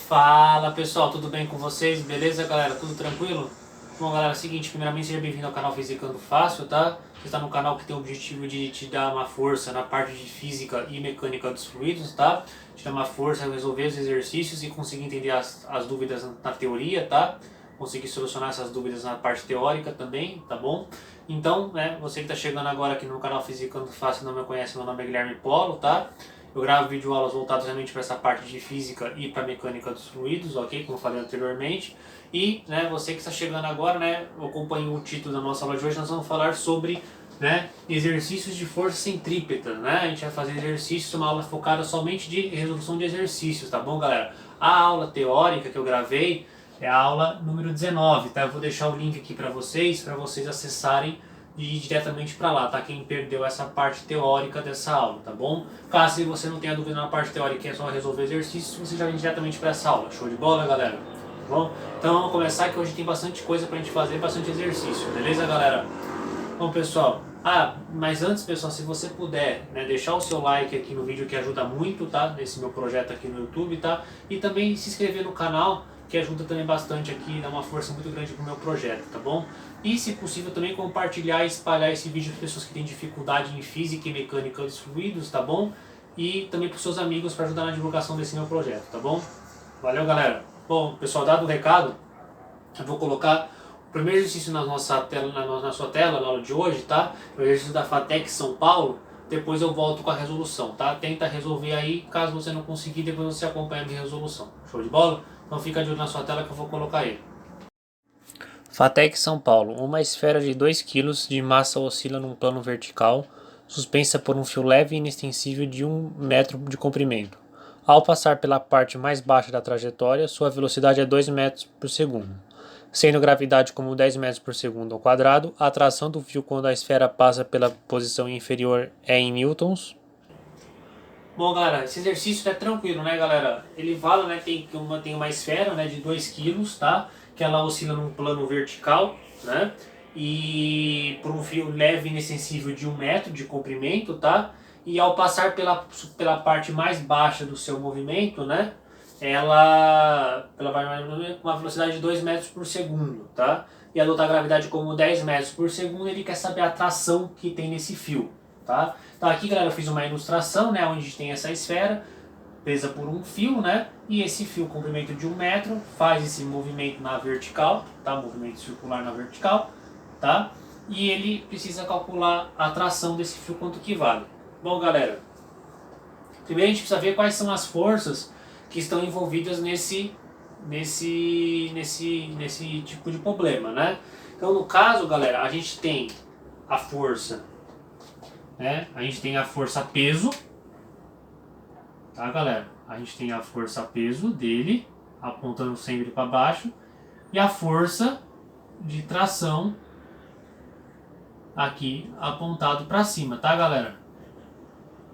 Fala pessoal, tudo bem com vocês? Beleza galera? Tudo tranquilo? Bom galera, é o seguinte, primeiramente seja bem-vindo ao canal Fisicando Fácil, tá? Você está no canal que tem o objetivo de te dar uma força na parte de física e mecânica dos fluidos, tá? Te dar uma força a resolver os exercícios e conseguir entender as dúvidas na teoria, tá? Conseguir solucionar essas dúvidas na parte teórica também, tá bom? Então, você que está chegando agora aqui no canal Fisicando Fácil e não me conhece, meu nome é Guilherme Polo, tá? Eu gravo videoaulas voltadas realmente para essa parte de física e para mecânica dos fluidos, ok? Como eu falei anteriormente. E você que está chegando agora, acompanhe o título da nossa aula de hoje, nós vamos falar sobre exercícios de força centrípeta, né? A gente vai fazer exercícios, uma aula focada somente de resolução de exercícios, tá bom, galera? A aula teórica que eu gravei é a aula número 19, tá? Eu vou deixar o link aqui para vocês acessarem e ir diretamente para lá, tá? Quem perdeu essa parte teórica dessa aula, tá bom? Caso você não tenha dúvida na parte teórica, é só resolver exercícios, você já vem diretamente para essa aula. Show de bola, galera? Tá bom? Então vamos começar que hoje tem bastante coisa pra gente fazer, bastante exercício, beleza, galera? Bom, pessoal, mas antes, pessoal, se você puder, deixar o seu like aqui no vídeo que ajuda muito, tá? Nesse meu projeto aqui no YouTube, tá? E também se inscrever no canal, que ajuda também bastante aqui, dá uma força muito grande pro meu projeto, tá bom? E se possível também compartilhar e espalhar esse vídeo para pessoas que têm dificuldade em física e mecânica dos fluidos, tá bom? E também para os seus amigos para ajudar na divulgação desse meu projeto, tá bom? Valeu, galera! Bom, pessoal, dado o recado, eu vou colocar o primeiro exercício na nossa tela, na sua tela, na aula de hoje, tá? O exercício da FATEC São Paulo. Depois eu volto com a resolução, tá? Tenta resolver aí, caso você não conseguir, depois você acompanha a minha resolução. Show de bola? Então fica de olho na sua tela que eu vou colocar ele. FATEC São Paulo. Uma esfera de 2 kg de massa oscila num plano vertical, suspensa por um fio leve e inextensível de 1 metro de comprimento. Ao passar pela parte mais baixa da trajetória, sua velocidade é 2 metros por segundo. Sendo gravidade como 10 metros por segundo ao quadrado, a atração do fio quando a esfera passa pela posição inferior é em newtons. Bom, galera, esse exercício é tranquilo, né, galera? Ele fala, tem uma esfera, de 2 kg, tá? Que ela oscila num plano vertical, né? E por um fio leve e inextensível de 1 metro de comprimento, tá? E ao passar pela parte mais baixa do seu movimento, né? Ela com uma velocidade de 2 metros por segundo, tá? E adotar a gravidade como 10 metros por segundo, ele quer saber a tração que tem nesse fio, tá? Então aqui, galera, eu fiz uma ilustração, onde a gente tem essa esfera presa por um fio, e esse fio, comprimento de 1 metro, faz esse movimento na vertical, tá? Movimento circular na vertical, tá? E ele precisa calcular a tração desse fio, quanto que vale. Bom, galera, primeiro a gente precisa ver quais são as forças que estão envolvidas nesse tipo de problema, Então, no caso, galera, a gente tem a força, a gente tem a força peso, tá, galera? A gente tem a força peso dele, apontando sempre para baixo, e a força de tração aqui apontado para cima, tá, galera?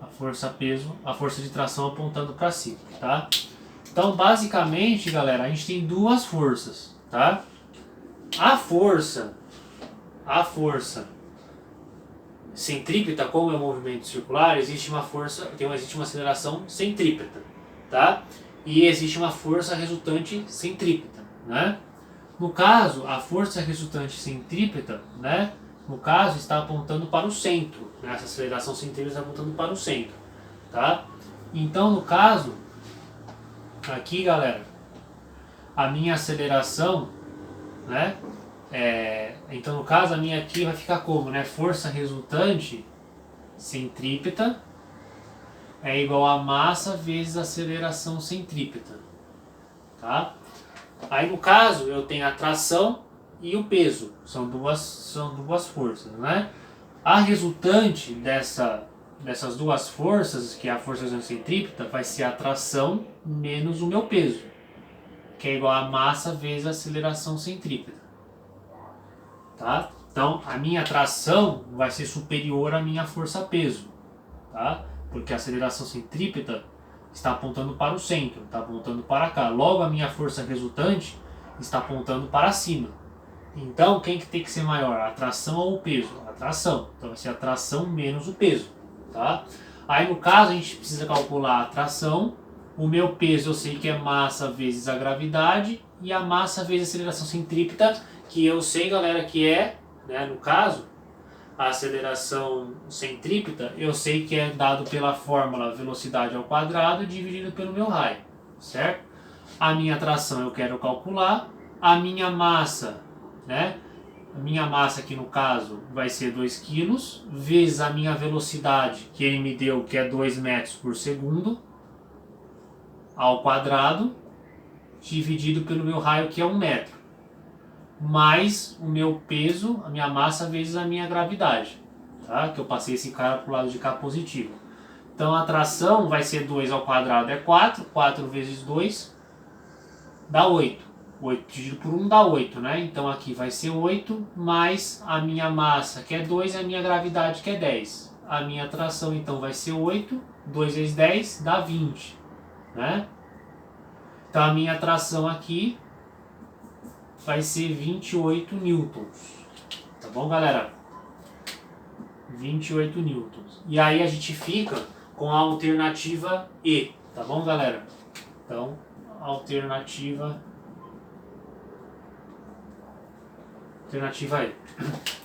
A força peso, a força de tração apontando para cima, tá? Então, basicamente, galera, a gente tem duas forças, tá? A força centrípeta, como é o movimento circular, existe uma aceleração centrípeta, tá? E existe uma força resultante centrípeta, No caso, a força resultante centrípeta, no caso, está apontando para o centro, Essa aceleração centrípeta está apontando para o centro, tá? Então, no caso, aqui, galera, a minha aceleração, então no caso a minha aqui vai ficar como, Força resultante centrípeta é igual a massa vezes aceleração centrípeta, tá? Aí no caso eu tenho a tração e o peso, são duas forças, A resultante dessas duas forças, que é a força centrípeta, vai ser a tração menos o meu peso, que é igual a massa vezes a aceleração centrípeta, tá? Então, a minha tração vai ser superior à minha força peso, tá? Porque a aceleração centrípeta está apontando para o centro, está apontando para cá. Logo, a minha força resultante está apontando para cima. Então, quem que tem que ser maior? A tração ou o peso? A tração. Então, vai ser a tração menos o peso, tá? Aí, no caso, a gente precisa calcular a tração O meu peso eu sei que é massa vezes a gravidade, e a massa vezes a aceleração centrípeta, que eu sei, galera, que é, né, no caso, a aceleração centrípeta, eu sei que é dado pela fórmula velocidade ao quadrado dividido pelo meu raio, certo? A minha tração eu quero calcular, a minha massa, né? A minha massa aqui no caso vai ser 2 kg, vezes a minha velocidade que ele me deu, que é 2 metros por segundo, ao quadrado, dividido pelo meu raio, que é 1 metro, mais o meu peso, a minha massa, vezes a minha gravidade, tá? Que eu passei esse cara para o lado de cá positivo. Então a tração vai ser 2 ao quadrado é 4, 4 vezes 2 dá 8. 8 dividido por 1 dá 8, né? Então aqui vai ser 8, mais a minha massa, que é 2, e a minha gravidade, que é 10. A minha tração, então, vai ser 8, 2 vezes 10 dá 20, né? Então a minha tração aqui vai ser 28 newtons. Tá bom, galera? 28 newtons. E aí a gente fica com a alternativa E, tá bom, galera? Então, alternativa E.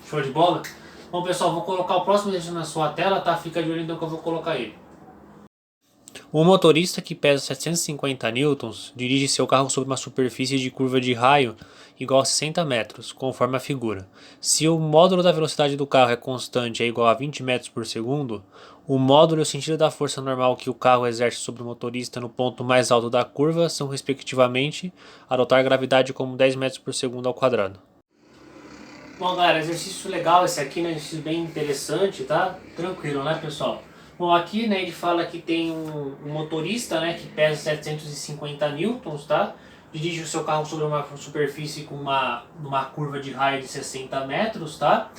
Show de bola? Bom, pessoal, vou colocar o próximo exercício na sua tela, tá? Fica de olho então que eu vou colocar ele. Um motorista que pesa 750 newtons dirige seu carro sobre uma superfície de curva de raio igual a 60 metros, conforme a figura. Se o módulo da velocidade do carro é constante e é igual a 20 metros por segundo, o módulo e o sentido da força normal que o carro exerce sobre o motorista no ponto mais alto da curva são, respectivamente, adotar a gravidade como 10 metros por segundo ao quadrado. Bom, galera, exercício legal esse aqui, né? Exercício bem interessante, tá? Tranquilo, né, pessoal? Bom, aqui, né, ele fala que tem um motorista, né, que pesa 750 newtons, tá? Dirige o seu carro sobre uma superfície com uma curva de raio de 60 metros, tá?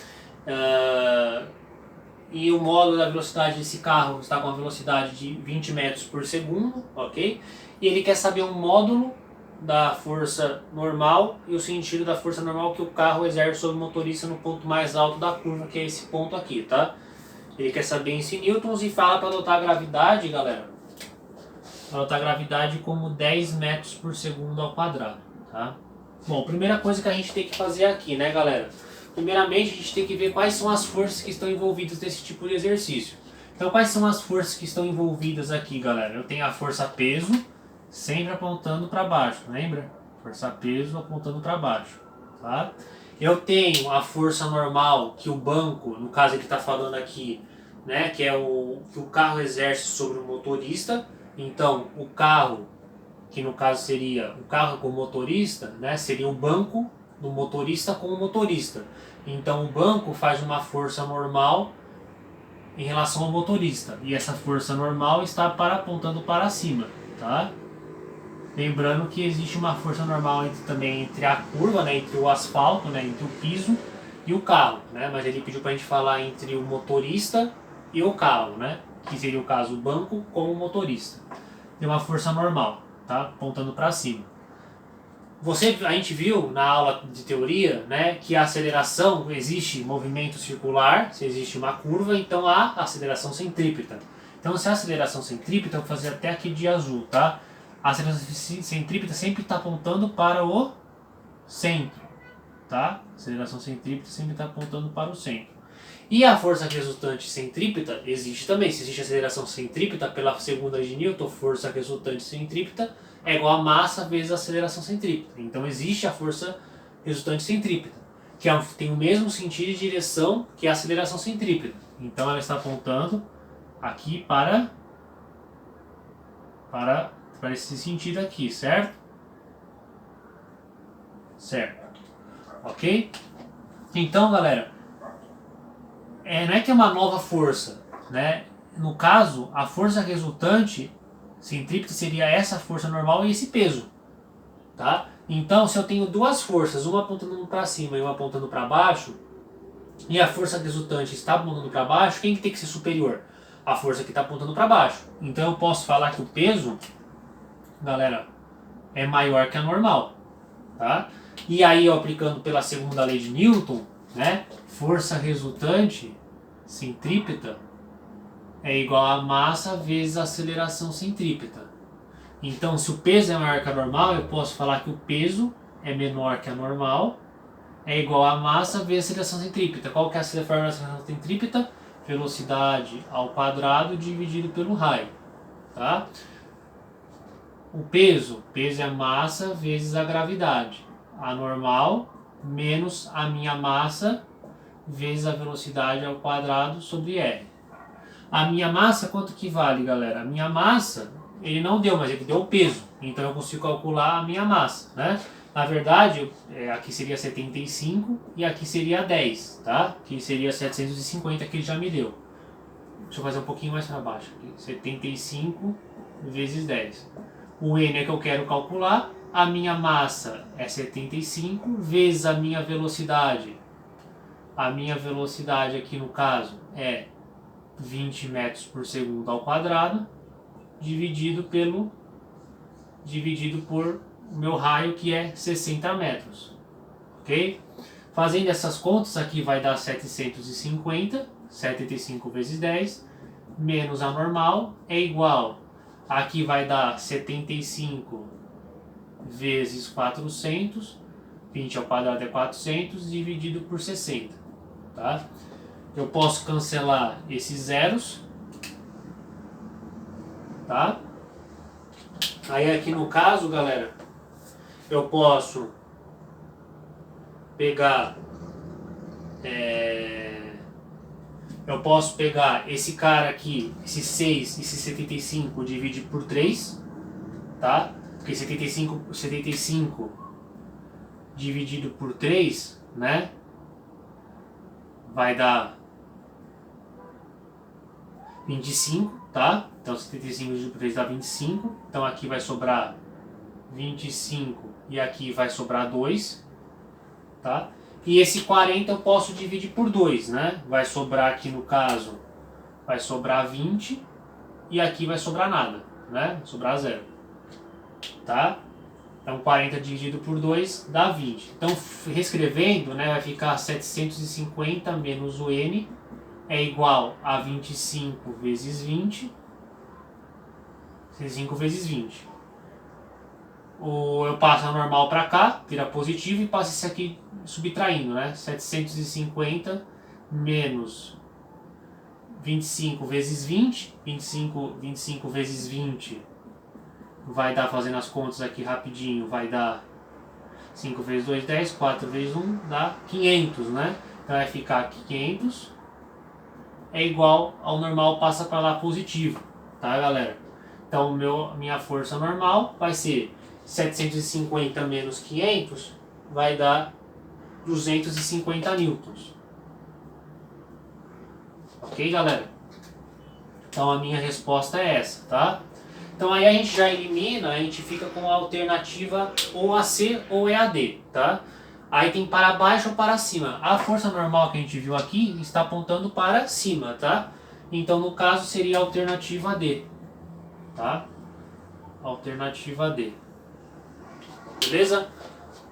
E o módulo da velocidade desse carro está com uma velocidade de 20 metros por segundo, ok? E ele quer saber o módulo da força normal e o sentido da força normal que o carro exerce sobre o motorista no ponto mais alto da curva, que é esse ponto aqui, tá? Ele quer saber em newtons e fala para adotar a gravidade, galera. Adotar a gravidade como 10 metros por segundo ao quadrado, tá? Bom, primeira coisa que a gente tem que fazer aqui, né, galera? Primeiramente, a gente tem que ver quais são as forças que estão envolvidas nesse tipo de exercício. Então, quais são as forças que estão envolvidas aqui, galera? Eu tenho a força-peso, sempre apontando para baixo, lembra? Força-peso apontando para baixo, tá? Eu tenho a força normal que o banco, no caso ele está falando aqui, né, que é o que o carro exerce sobre o motorista. Então, o carro, que no caso seria o carro com o motorista, né, seria o banco do motorista com o motorista. Então, o banco faz uma força normal em relação ao motorista, e essa força normal está apontando para cima, tá? Lembrando que existe uma força normal também entre a curva, né, entre o asfalto, né, entre o piso e o carro, né? Mas ele pediu para a gente falar entre o motorista e o carro, né? Que seria o caso o banco com o motorista. Tem uma força normal, tá? Apontando para cima. A gente viu na aula de teoria, né, que a aceleração, existe movimento circular, se existe uma curva, então há aceleração centrípeta. Então, se a aceleração centrípeta, eu vou fazer até aqui de azul, tá? A aceleração centrípeta sempre está apontando para o centro, tá? A aceleração centrípeta sempre está apontando para o centro. E a força resultante centrípeta existe também. Se existe aceleração centrípeta pela segunda lei de Newton, força resultante centrípeta é igual a massa vezes a aceleração centrípeta. Então existe a força resultante centrípeta, que tem o mesmo sentido e direção que a aceleração centrípeta. Então ela está apontando aqui para esse sentido aqui, certo? Certo. Ok? Então, galera, não é que é uma nova força, né? No caso, a força resultante centrípeta seria essa força normal e esse peso, tá? Então, se eu tenho duas forças, uma apontando para cima e uma apontando para baixo, e a força resultante está apontando para baixo, quem que tem que ser superior? A força que está apontando para baixo. Então, eu posso falar que o peso, galera, é maior que a normal, tá? E aí, eu aplicando pela segunda lei de Newton, né? Força resultante centrípeta é igual a massa vezes a aceleração centrípeta. Então, se o peso é maior que a normal, eu posso falar que o peso é menor que a normal, é igual a massa vezes a aceleração centrípeta. Qual que é a fórmula da aceleração centrípeta? Velocidade ao quadrado dividido pelo raio. Tá? O peso é a massa vezes a gravidade. A normal menos a minha massa vezes a velocidade ao quadrado sobre R. A minha massa, quanto que vale, galera? A minha massa, ele não deu, mas ele deu o peso. Então eu consigo calcular a minha massa, né? Na verdade, aqui seria 75 e aqui seria 10, tá? Que seria 750 que ele já me deu. Deixa eu fazer um pouquinho mais para baixo. Aqui. 75 vezes 10. O N é que eu quero calcular. A minha massa é 75 vezes a minha velocidade. A minha velocidade aqui no caso é 20 metros por segundo ao quadrado, dividido por meu raio, que é 60 metros. Ok? Fazendo essas contas, aqui vai dar 750, 75 vezes 10, menos a normal, é igual. Aqui vai dar 75 vezes 400, 20 ao quadrado é 400, dividido por 60. Tá? Eu posso cancelar esses zeros, tá? Aí aqui no caso, galera, eu posso pegar esse cara aqui, esse 6, esse 75, dividir por 3, tá? Porque 75 dividido por 3, né? Vai dar 25, tá? Então 75 dividido por 3 dá 25. Então aqui vai sobrar 25 e aqui vai sobrar 2, tá? E esse 40 eu posso dividir por 2, né? Vai sobrar aqui no caso, vai sobrar 20 e aqui vai sobrar nada, né? Vai sobrar 0, tá? Então 40 dividido por 2 dá 20. Então reescrevendo, né, vai ficar 750 menos o N é igual a 25 vezes 20. 5 vezes 20. Eu passo a normal para cá, vira positivo, e passo esse aqui subtraindo, né? 750 menos 25 vezes 20. 25 vezes 20 vai dar, fazendo as contas aqui rapidinho, vai dar 5 vezes 2, 10, 4 vezes 1 dá 500, né? Então vai ficar 500 é igual ao normal, passa para lá positivo, tá, galera? Então minha força normal vai ser 750 menos 500, vai dar 250 newtons. Ok, galera? Então a minha resposta é essa, tá? Então aí a gente já elimina, a gente fica com a alternativa ou AC ou EAD, tá? Aí tem para baixo ou para cima. A força normal que a gente viu aqui está apontando para cima, tá? Então no caso seria a alternativa D, tá? Alternativa D. Beleza?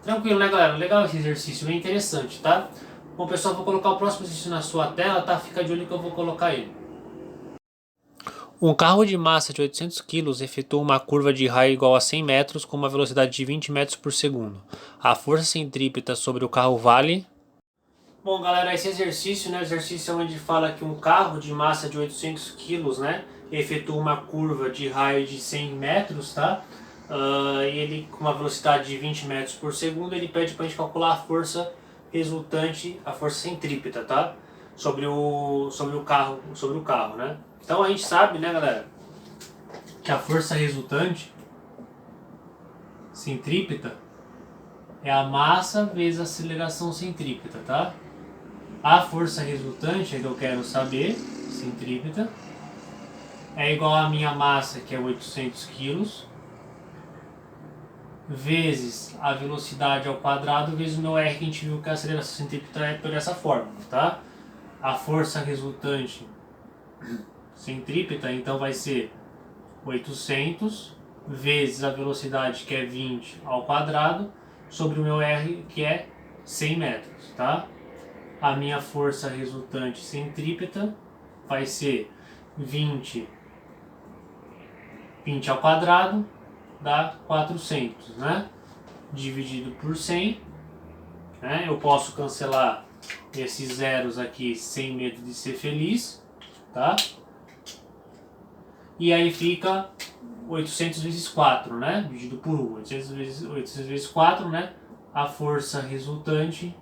Tranquilo, né, galera? Legal esse exercício, bem interessante, tá? Bom, pessoal, vou colocar o próximo exercício na sua tela, tá? Fica de olho que eu vou colocar ele. Um carro de massa de 800 kg efetua uma curva de raio igual a 100 metros com uma velocidade de 20 metros por segundo. A força centrípeta sobre o carro vale... Bom, galera, esse exercício, né, exercício onde fala que um carro de massa de 800 kg, né, efetua uma curva de raio de 100 metros, tá? E ele, com uma velocidade de 20 metros por segundo, ele pede para a gente calcular a força resultante, a força centrípeta, tá? Sobre o carro, né? Então a gente sabe, né, galera, que a força resultante centrípeta é a massa vezes a aceleração centrípeta, tá? A força resultante é que eu quero saber, centrípeta, é igual à minha massa, que é 800 kg, vezes a velocidade ao quadrado, vezes o meu R, que a gente viu que a aceleração centrípeta é por essa fórmula, tá? A força resultante centrípeta, então vai ser 800 vezes a velocidade, que é 20 ao quadrado, sobre o meu R, que é 100 metros, tá? A minha força resultante centrípeta vai ser 20 ao quadrado dá 400, né? Dividido por 100, né? Eu posso cancelar esses zeros aqui sem medo de ser feliz, tá? E aí fica 800 vezes 4, né? Dividido por 1. 800 vezes 4, né? A força resultante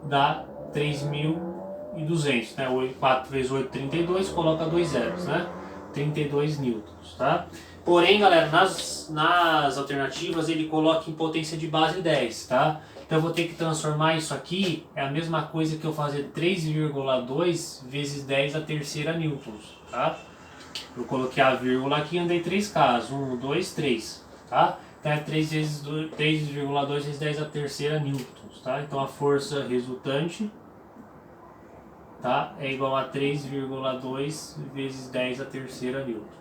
dá 3.200, né? 4 vezes 8, 32, coloca 2 zeros, né? 32 newtons, tá? Porém, galera, nas alternativas ele coloca em potência de base 10, tá? Então eu vou ter que transformar isso aqui, é a mesma coisa que eu fazer 3,2 vezes 10 a terceira newtons, tá? Eu coloquei a vírgula aqui e andei 3 casos, 1, 2, 3, tá? Então é 3,2 vezes 10 a terceira newtons, tá? Então a força resultante, tá, é igual a 3,2 vezes 10 a terceira newtons.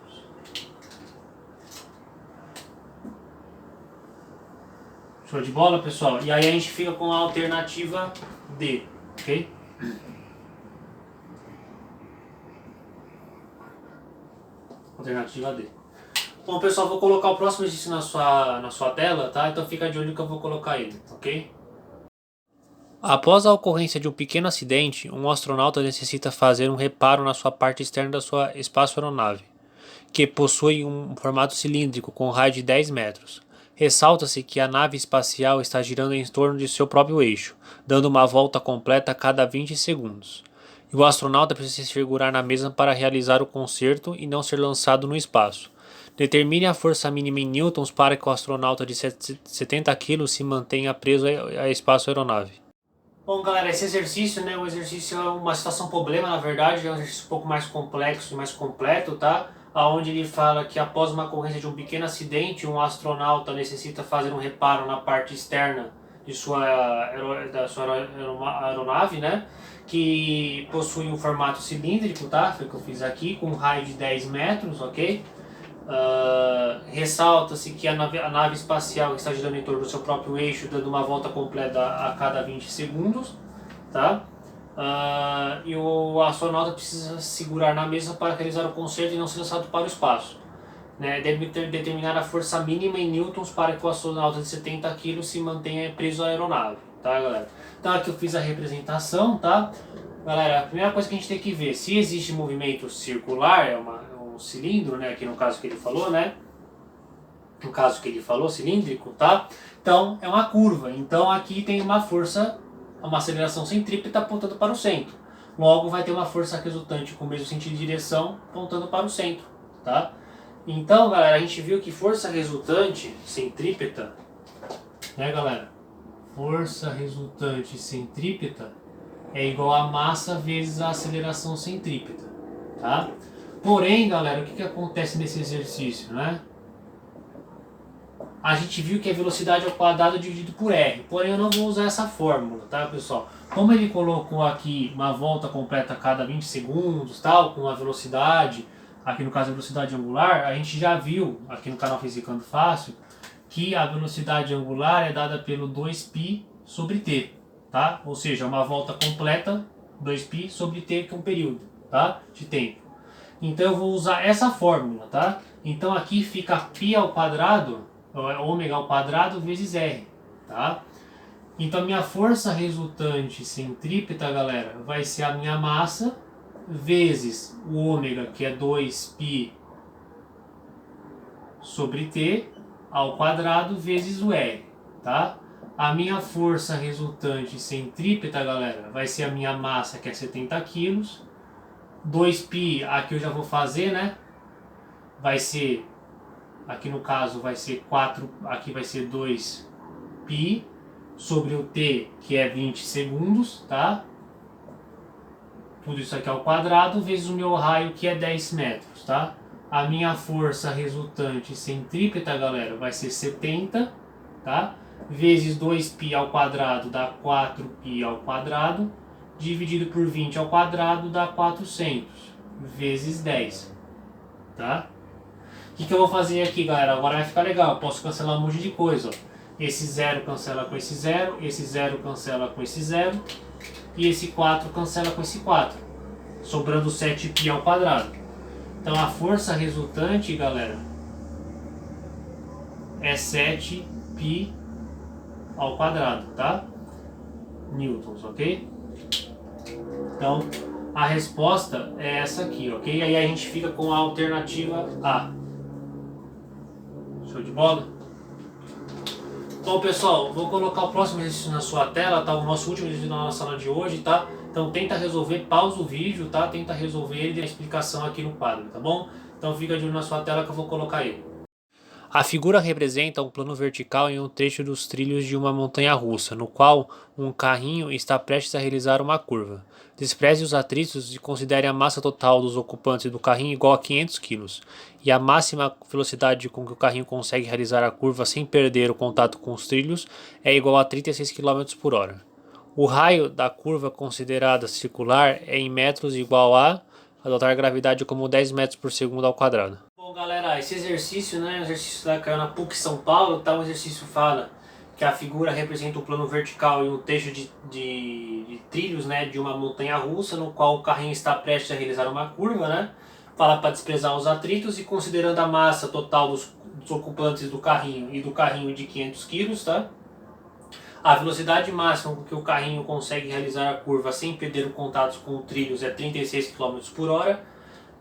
Show de bola, pessoal? E aí a gente fica com a alternativa D, ok? Alternativa D. Bom, pessoal, vou colocar o próximo exercício na sua tela, tá? Então fica de olho que eu vou colocar ele, ok? Após a ocorrência de um pequeno acidente, um astronauta necessita fazer um reparo na sua parte externa da sua espaçoaeronave, que possui um formato cilíndrico com raio de 10 metros. Ressalta-se que a nave espacial está girando em torno de seu próprio eixo, dando uma volta completa a cada 20 segundos. E o astronauta precisa se segurar na mesa para realizar o concerto e não ser lançado no espaço. Determine a força mínima em newtons para que o astronauta de 70 kg se mantenha preso à espaçoaeronave. Bom, galera, esse exercício, né, o exercício é uma situação problema, na verdade, é um exercício um pouco mais complexo e mais completo, tá? Onde ele fala que após uma ocorrência de um pequeno acidente, um astronauta necessita fazer um reparo na parte externa de da sua aeronave, né? Que possui um formato cilíndrico, tá? Foi o que eu fiz aqui, com um raio de 10 metros, ok? Ressalta-se que a nave espacial está girando em torno do seu próprio eixo, dando uma volta completa a cada 20 segundos, tá? E o astronauta precisa segurar na mesa para realizar o concerto e não ser lançado para o espaço, né? Deve determinar a força mínima em newtons para que o astronauta de 70 kg se mantenha preso à aeronave, tá, galera? Então aqui eu fiz a representação, tá? Galera, a primeira coisa que a gente tem que ver, se existe movimento circular, é um cilindro, né? Aqui no caso que ele falou, né? No caso que ele falou, cilíndrico, tá? Então é uma curva, então aqui tem uma força, uma aceleração centrípeta apontando para o centro. Logo vai ter uma força resultante com o mesmo sentido de direção apontando para o centro, tá? Então, galera, a gente viu que força resultante centrípeta, né, galera? Força resultante centrípeta é igual a massa vezes a aceleração centrípeta, tá? Porém, galera, o que acontece nesse exercício, né? A gente viu que a velocidade ao quadrado dividido por R, porém eu não vou usar essa fórmula, tá, pessoal? Como ele colocou aqui uma volta completa a cada 20 segundos, tal, com a velocidade, aqui no caso a velocidade angular, a gente já viu, aqui no canal Fisicando Fácil, que a velocidade angular é dada pelo 2π sobre t, tá? Ou seja, uma volta completa, 2π sobre t, que é um período, tá? De tempo. Então eu vou usar essa fórmula, tá? Então aqui fica π ao quadrado, ômega ao quadrado vezes R, tá? Então a minha força resultante centrípeta, galera, vai ser a minha massa vezes o ômega, que é 2π sobre t, ao quadrado vezes o R, tá? A minha força resultante centrípeta, galera, vai ser a minha massa, que é 70 kg. 2π, aqui eu já vou fazer, né? Vai ser, aqui no caso vai ser 4, aqui vai ser 2π sobre o t, que é 20 segundos, tá? Tudo isso aqui ao quadrado, vezes o meu raio, que é 10 metros, tá? A minha força resultante centrípeta, galera, vai ser 70, tá? Vezes 2π ao quadrado dá 4π ao quadrado, dividido por 20 ao quadrado dá 400, vezes 10, tá? O que eu vou fazer aqui, galera? Agora vai ficar legal, eu posso cancelar um monte de coisa, ó. Esse 0 cancela com esse 0, esse 0 cancela com esse 0, e esse 4 cancela com esse 4, sobrando 7π ao quadrado. Então a força resultante, galera, é 7 π ao quadrado, tá? Newtons, ok? Então, a resposta é essa aqui, ok? Aí a gente fica com a alternativa A. Show de bola? Bom, pessoal, vou colocar o próximo exercício na sua tela, tá? O nosso último exercício na nossa sala de hoje, tá? Então tenta resolver, pausa o vídeo, tá? Tenta resolver ele e a explicação aqui no quadro, tá bom? Então fica de olho na sua tela que eu vou colocar ele. A figura representa um plano vertical em um trecho dos trilhos de uma montanha-russa, no qual um carrinho está prestes a realizar uma curva. Despreze os atritos e considere a massa total dos ocupantes do carrinho igual a 500 kg, e a máxima velocidade com que o carrinho consegue realizar a curva sem perder o contato com os trilhos é igual a 36 km por hora. O raio da curva considerada circular é em metros igual a adotar a gravidade como 10 metros por segundo ao quadrado. Bom, galera, esse exercício, né, o exercício da caiu na PUC São Paulo, tá? O exercício fala que a figura representa um plano vertical e um trecho de trilhos, né, de uma montanha-russa, no qual o carrinho está prestes a realizar uma curva, né? Fala para desprezar os atritos e considerando a massa total dos ocupantes do carrinho e do carrinho de 500 kg, tá? A velocidade máxima com que o carrinho consegue realizar a curva sem perder o contato com os trilhos é 36 km por hora.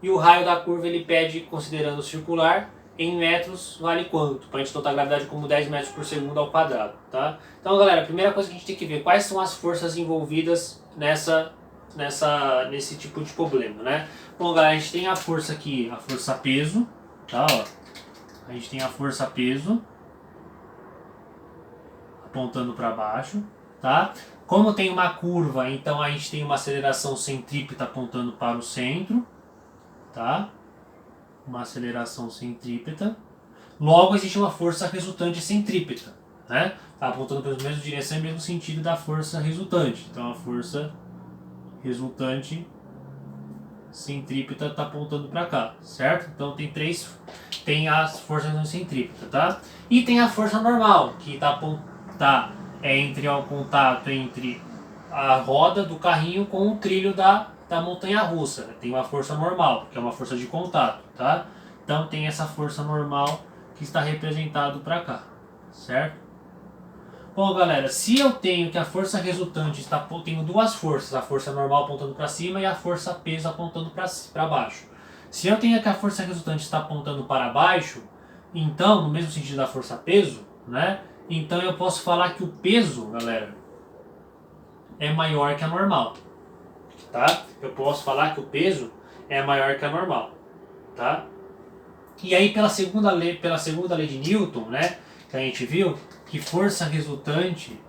E o raio da curva ele pede, considerando o circular, em metros vale quanto? Para a gente notar a gravidade como 10 metros por segundo ao quadrado, tá? Então, galera, a primeira coisa que a gente tem que ver, quais são as forças envolvidas nesse tipo de problema, né? Bom, galera, a gente tem a força aqui, a força peso, tá? Ó. A gente tem a força peso apontando para baixo, tá? Como tem uma curva, então a gente tem uma aceleração centrípeta apontando para o centro, tá? Uma aceleração centrípeta. Logo existe uma força resultante centrípeta, né? Tá apontando para a mesma direção e mesmo sentido da força resultante. Então a força resultante centrípeta está apontando para cá, certo? Então tem as forças centrípeta, tá? E tem a força normal que tá entre o contato entre a roda do carrinho com o trilho da montanha-russa. Tem uma força normal, que é uma força de contato, tá? Então tem essa força normal que está representado para cá, certo? Bom, galera, se eu tenho que a força resultante tenho duas forças, a força normal apontando para cima e a força peso apontando para baixo. Se eu tenho que a força resultante está apontando para baixo, então, no mesmo sentido da força peso, né? Então eu posso falar que o peso, galera, é maior que a normal, tá? Eu posso falar que o peso é maior que a normal, tá? E aí pela segunda lei de Newton, né, que a gente viu que força resultante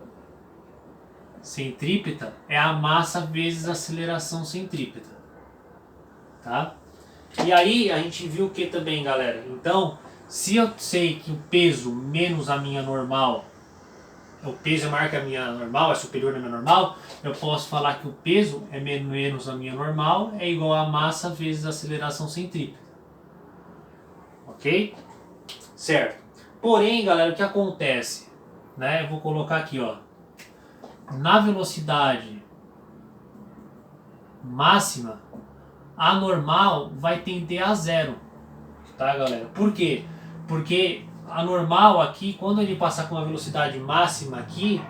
centrípeta é a massa vezes a aceleração centrípeta, tá? E aí a gente viu que também, galera, então se eu sei que o peso menos a minha normal, o peso é maior que a minha normal, é superior à minha normal, eu posso falar que o peso é menos a minha normal, é igual a massa vezes a aceleração centrípeta. Ok? Certo. Porém, galera, o que acontece? Né? Eu vou colocar aqui, ó. Na velocidade máxima, a normal vai tender a zero. Tá, galera? Por quê? Porque a normal aqui, quando ele passar com uma velocidade máxima aqui,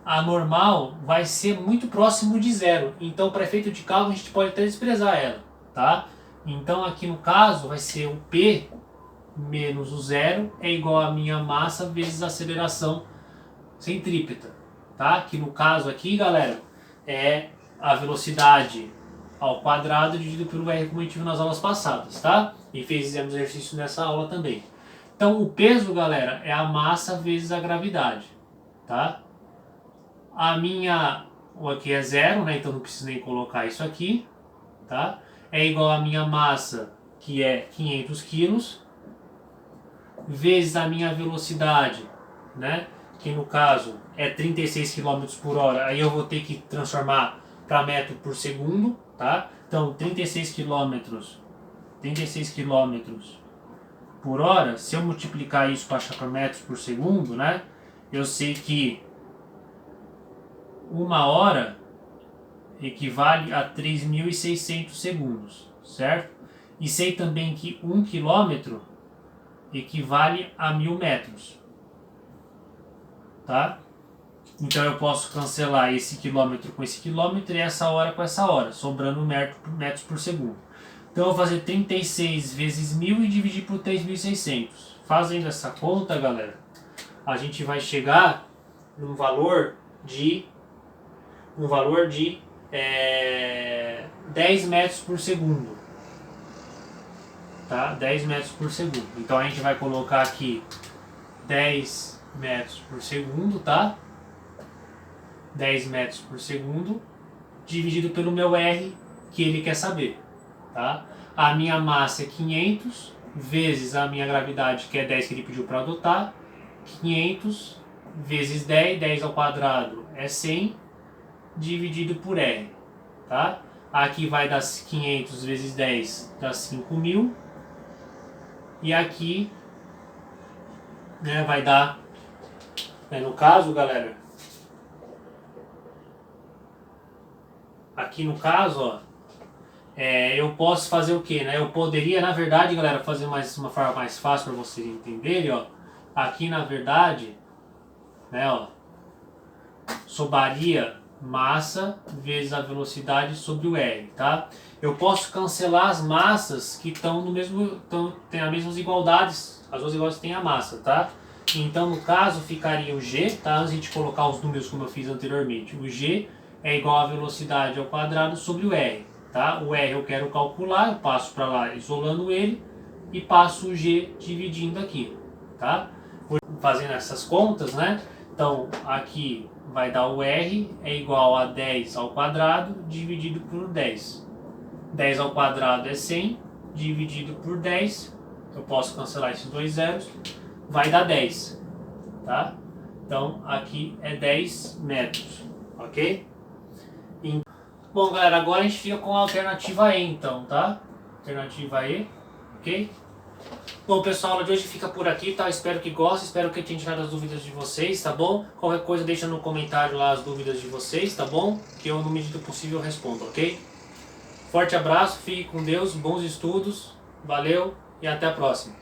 a normal vai ser muito próximo de zero. Então, para efeito de cálculo, a gente pode até desprezar ela, tá? Então, aqui no caso, vai ser o P menos o zero é igual a minha massa vezes a aceleração centrípeta, tá? Que no caso aqui, galera, é a velocidade ao quadrado dividido pelo R, como a gente viu nas aulas passadas, tá? E fizemos exercício nessa aula também. Então, o peso, galera, é a massa vezes a gravidade, tá? O aqui é zero, né? Então não preciso nem colocar isso aqui, tá? É igual a minha massa, que é 500 quilos, vezes a minha velocidade, né? Que no caso é 36 km por hora. Aí eu vou ter que transformar para metro por segundo, tá? Então 36 km por hora, se eu multiplicar isso para achar para metros por segundo, né? Eu sei que 1 hora equivale a 3.600 segundos, certo? E sei também que 1 quilômetro equivale a 1000 metros. Tá? Então eu posso cancelar esse quilômetro com esse quilômetro e essa hora com essa hora, sobrando metros por segundo. Então eu vou fazer 36 vezes 1000 e dividir por 3.600. Fazendo essa conta, galera, a gente vai chegar num valor de 10 metros por segundo. Tá? 10 metros por segundo. Então a gente vai colocar aqui 10 metros por segundo, tá? 10 metros por segundo dividido pelo meu R, que ele quer saber, tá? A minha massa é 500 vezes a minha gravidade, que é 10 que ele pediu para adotar. 500 vezes 10, 10 ao quadrado é 100, dividido por R, tá? Aqui vai dar 500 vezes 10, dá 5.000. E aqui, né, vai dar, no caso, galera, aqui no caso, ó, eu posso fazer o que, né? Eu poderia, na verdade, galera, fazer uma forma mais fácil para vocês entenderem, ó. Aqui, na verdade, né, ó, sobraria massa vezes a velocidade sobre o R, tá? Eu posso cancelar as massas que estão no mesmo, tem as mesmas igualdades, as duas igualdades têm a massa, tá? Então, no caso, ficaria o G, tá? Antes de a gente colocar os números como eu fiz anteriormente, o G é igual a velocidade ao quadrado sobre o R, tá? O R eu quero calcular, eu passo para lá isolando ele e passo o G dividindo aqui, tá? Fazendo essas contas, né? Então, aqui vai dar o R é igual a 10 ao quadrado dividido por 10. 10 ao quadrado é 100, dividido por 10, eu posso cancelar esses dois zeros, vai dar 10, tá? Então, aqui é 10 metros, ok? Bom, galera, agora a gente fica com a alternativa E, então, tá? Alternativa E, ok? Bom, pessoal, a aula de hoje fica por aqui, tá? Espero que gostem, espero que tenha tirado as dúvidas de vocês, tá bom? Qualquer coisa deixa no comentário lá as dúvidas de vocês, tá bom? Que eu, no medida do possível, respondo, ok? Forte abraço, fique com Deus, bons estudos, valeu e até a próxima.